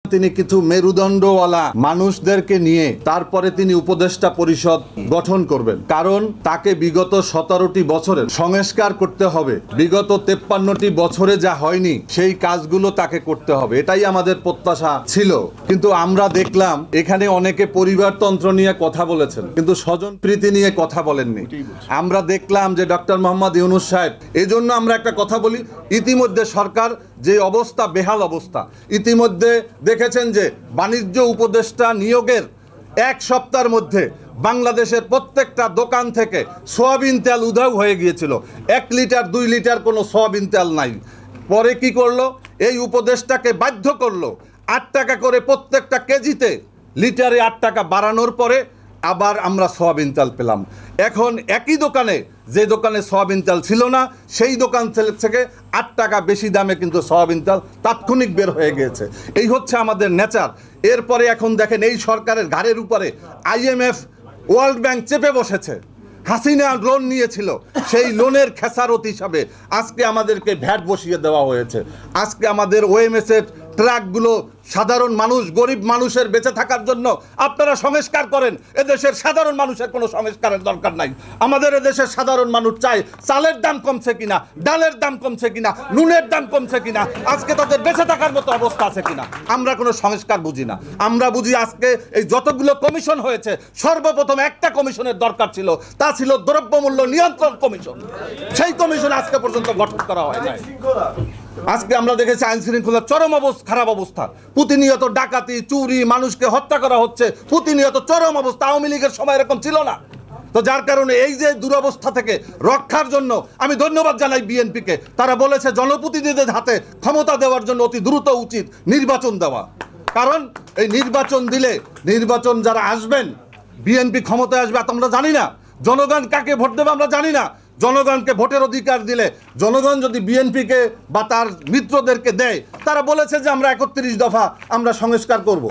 তিনি কিছু মেরুদণ্ডওয়ালা মানুষদেরকে নিয়ে তারপরে তিনি উপদেষ্টা পরিষদ গঠন করবেন, কারণ তাকে বিগত 17টি বছরের সংস্কার করতে হবে। বিগত 53টি বছরে যা হয়নি সেই কাজগুলো তাকে করতে হবে, এটাই আমাদের প্রত্যাশা ছিল। কিন্তু আমরা দেখলাম এখানে অনেকে পরিবারতন্ত্র নিয়ে কথা বলেছেন, কিন্তু স্বজনপ্রীতি নিয়ে কথা বলেননি। আমরা দেখলাম যে ডক্টর মোহাম্মদ ইউনূস সাহেব, এই জন্য আমরা একটা কথা বলি, ইতিমধ্যে সরকার যে অবস্থা, বেহাল অবস্থা, ইতিমধ্যে দেখেছেন যে বাণিজ্য উপদেষ্টা নিয়োগের 1 সপ্তাহের মধ্যে বাংলাদেশের প্রত্যেকটা দোকান থেকে সয়াবিন তেল উধাও হয়ে গিয়েছিল। 1 লিটার 2 লিটার কোনো সয়াবিন তেল নাই। পরে কি করলো, এই উপদেষ্টাকে বাধ্য করলো 8 টাকা করে প্রত্যেকটা কেজিতে, লিটারে 8 টাকা বাড়ানোর পরে আবার আমরা সয়াবিন তেল পেলাম। এখন একই দোকানে, যে দোকানে সয়াবিন তেল ছিল না, সেই দোকান থেকে 8 টাকা বেশি দামে কিন্তু সয়াবিন তেল তাৎক্ষণিক বের হয়ে গিয়েছে। এই হচ্ছে আমাদের নেচার। এরপরে এখন দেখেন এই সরকারের ঘাড়ের উপরে IMF, ওয়ার্ল্ড ব্যাংক চেপে বসেছে। হাসিনা লোন নিয়েছিল, সেই লোনের খেসারত হিসাবে আজকে আমাদেরকে ভ্যাট বসিয়ে দেওয়া হয়েছে। আজকে আমাদের OMS এর ট্রাকগুলো সাধারণ মানুষ, গরিব মানুষের বেঁচে থাকার জন্য আপনারা সংস্কার করেন। এদেশের সাধারণ মানুষের কোনো সংস্কারের দরকার নাই। আমাদের এদেশের সাধারণ মানুষ চায় চালের দাম কমছে কিনা, ডালের দাম কমছে কিনা, নুনের দাম কমছে কিনা, আজকে তাদের বেঁচে থাকার মতো অবস্থা আছে কিনা। আমরা কোনো সংস্কার বুঝি না। আমরা বুঝি আজকে এই যতগুলো কমিশন হয়েছে, সর্বপ্রথম একটা কমিশনের দরকার ছিল, তা ছিল দ্রব্যমূল্য নিয়ন্ত্রণ কমিশন। সেই কমিশন আজকে পর্যন্ত গঠন করা হয় নাই। আজকে আমরা দেখেছি আইন শৃঙ্খলার চরম খারাপ অবস্থা, প্রতিনিয়ত ডাকাতি, চুরি, মানুষকে হত্যা করা হচ্ছে, প্রতিনিয়ত চরম অবস্থা। আওয়ামী লীগের সময় এরকম ছিল না। তো যার কারণে এই যে দুরবস্থা থেকে রক্ষার জন্য আমি ধন্যবাদ জানাই বিএনপিকে। তারা বলেছে জনপ্রতিনিধিদের হাতে ক্ষমতা দেওয়ার জন্য অতি দ্রুত উচিত নির্বাচন দেওয়া, কারণ এই নির্বাচন দিলে, নির্বাচন যারা আসবেন, বিএনপি ক্ষমতায় আসবে তা আমরা জানি না, জনগণ কাকে ভোট দেবে আমরা জানি না। জনগণকে ভোটের অধিকার দিলে, জনগণ যদি বিএনপিকে বা তার মিত্রদেরকে দেয়, তারা বলেছে যে আমরা 31 দফা আমরা সংস্কার করব।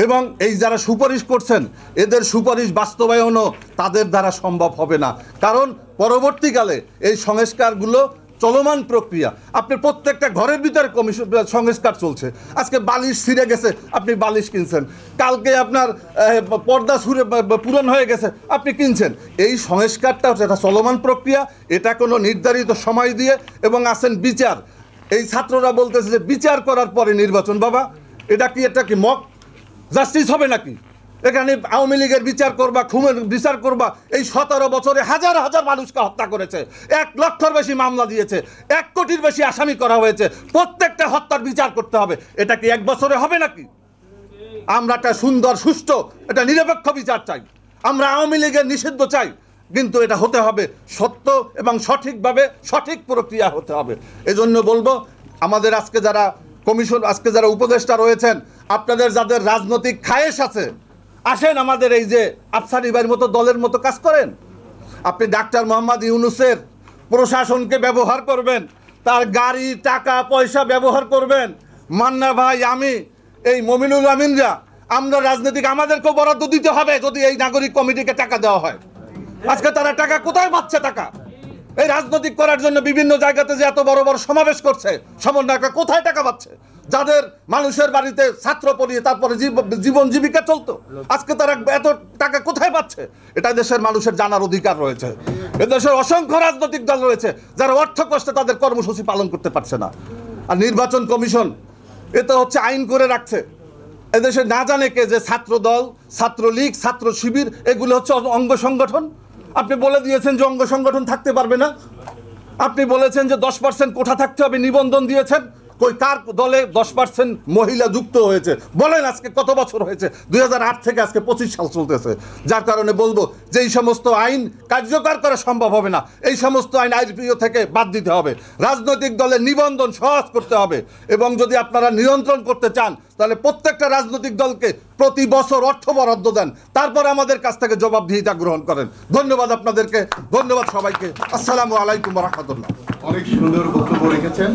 এবং এই যারা সুপারিশ করছেন, এদের সুপারিশ বাস্তবায়নও তাদের দ্বারা সম্ভব হবে না, কারণ পরবর্তীকালে এই সংস্কারগুলো চলমান প্রক্রিয়া। আপনি প্রত্যেকটা ঘরের ভিতরে কমিশন সংস্কার চলছে। আজকে বালিশ ছিঁড়ে গেছে, আপনি বালিশ কিনছেন। কালকে আপনার পর্দা ছুঁড়ে পূরণ হয়ে গেছে, আপনি কিনছেন। এই সংস্কারটা হচ্ছে একটা চলমান প্রক্রিয়া। এটা কোনো নির্ধারিত সময় দিয়ে, এবং আছেন বিচার। এই ছাত্ররা বলতেছে যে বিচার করার পরে নির্বাচন। বাবা, এটা কি মক জাস্টিস হবে নাকি? এখানে আওয়ামী লীগের বিচার করবা, খুনের বিচার করবা? এই 17 বছরে হাজার হাজার মানুষকে হত্যা করেছে, 1 লক্ষের বেশি মামলা দিয়েছে, 1 কোটির বেশি আসামি করা হয়েছে। প্রত্যেকটা হত্যার বিচার করতে হবে। এটা কি 1 বছরে হবে নাকি? আমরা একটা সুন্দর, সুষ্ঠু, একটা নিরপেক্ষ বিচার চাই। আমরা আওয়ামী লীগের নিষিদ্ধ চাই, কিন্তু এটা হতে হবে সত্য এবং সঠিকভাবে, সঠিক প্রক্রিয়া হতে হবে। এজন্য বলবো, আমাদের আজকে যারা কমিশন, আজকে যারা উপদেষ্টা রয়েছেন, আপনাদের যাদের রাজনৈতিক খায়েশ আছে, আসেন আমাদের এই যে আফসারি ভাইয়ের মতো দলের মতো কাজ করেন। আপনি ডাক্তার মোহাম্মদ ইউনূসের প্রশাসনকে ব্যবহার করবেন, তার গাড়ি, টাকা পয়সা ব্যবহার করবেন। মান্না ভাই, আমি, এই মমিনুল আমিনরা, আমরা রাজনৈতিক, আমাদেরকেও বরাদ্দ দিতে হবে যদি এই নাগরিক কমিটিকে টাকা দেওয়া হয়। আজকে তারা টাকা কোথায় পাচ্ছে? টাকা এই রাজনৈতিক করার জন্য বিভিন্ন জায়গাতে যে এত বড় বড় সমাবেশ করছে, সমন্বয়করা কোথায় টাকা পাচ্ছে? যাদের মানুষের বাড়িতে ছাত্র পড়িয়ে তারপরে জীবন জীবিকা চলতো, আজকে তারা এত টাকা কোথায় পাচ্ছে? এটা দেশের মানুষের জানার অধিকার রয়েছে। এদেশের অসংখ্য রাজনৈতিক দল রয়েছে যারা অর্থ কষ্টে তাদের কর্মসূচি পালন করতে পারছে না। আর নির্বাচন কমিশন এটা হচ্ছে আইন করে রাখছে। এদেশে না জানে কে যে ছাত্র দল, ছাত্রলীগ, ছাত্র শিবির এগুলো হচ্ছে অঙ্গ সংগঠন। আপনি বলে দিয়েছেন যে অঙ্গ সংগঠন থাকতে পারবে না। আপনি বলেছেন যে 10% কোঠা থাকতে হবে, নিবন্ধন দিয়েছেন। কই কার দলে 10% মহিলা যুক্ত হয়েছে? বলেন আজকে কত বছর হয়েছে? 2008 থেকে আজকে 25 সাল চলতেছে। যার কারণে বলবো যে এই সমস্ত আইন কার্যকর করা সম্ভব হবে না। এই সমস্ত আইন IPO থেকে বাদ দিতে হবে। রাজনৈতিক দলের নিবন্ধন সহজ করতে হবে। এবং যদি আপনারা নিয়ন্ত্রণ করতে চান, তাহলে প্রত্যেকটা রাজনৈতিক দলকে প্রতি বছর অর্থ বরাদ্দ দেন, তারপরে আমাদের কাছ থেকে জবাবদিহিতা গ্রহণ করেন। ধন্যবাদ আপনাদেরকে, ধন্যবাদ সবাইকে। আসসালামু আলাইকুম ওয়া রাহমাতুল্লাহ। অনেক সুন্দর বক্তব্য রেখেছেন।